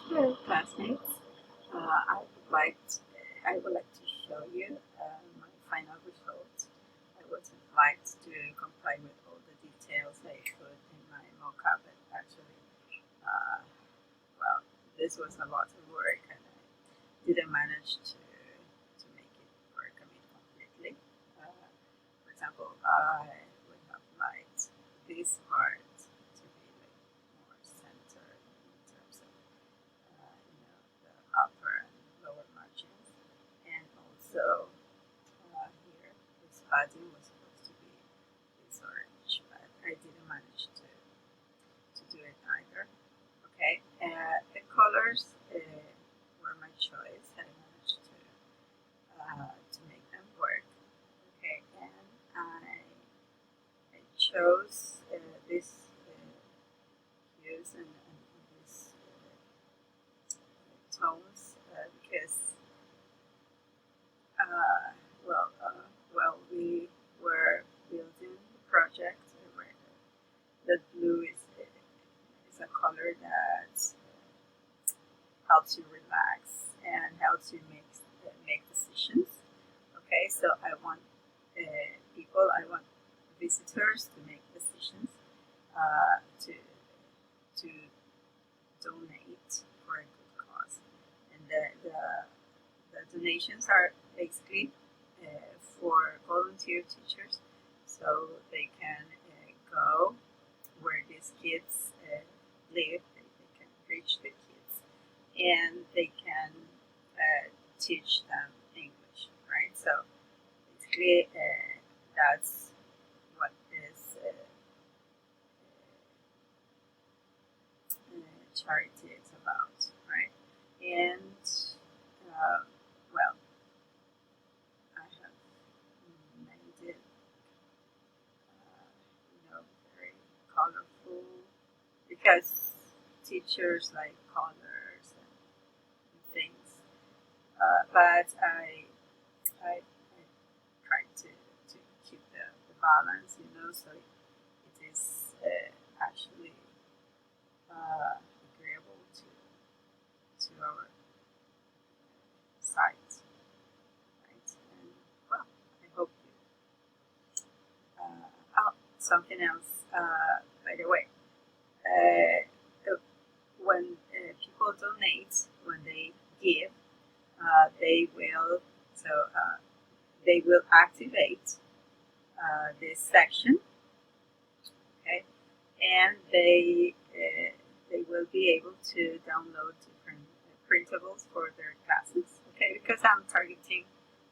Hello, classmates. I would like to show you my final results. I was invited to comply with all the details I put in my mockup, and actually, uh, well, this was a lot of work, and I didn't manage to make it work. I mean, completely. For example, I would have liked this part to be like more centered in terms of the upper and lower margins. And also here, this body was supposed to be this orange, but I didn't manage to do it either. Okay, the colors were my choice. I managed to make them work. Okay, and I chose this hues and these tones because uh, well, we were building the project. Where the blue is a color that helps you relax and helps you make decisions. Okay, so I want I want visitors to make decisions, to donate for a good cause, and the donations are basically for volunteer teachers, so they can go where these kids live. They can reach the kids, and they can teach them English, right? So basically, that's what this charity is about, right? And uh, well, I have made it, very colorful because teachers like colors and things. But I try to keep the balance, so it is actually agreeable to our site, right? And well, I hope something else. By the way, when people donate, when they give, they will so they will activate this section, okay, and they will be able to download different printables for their classes, okay, because I'm targeting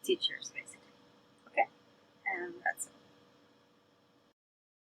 teachers basically.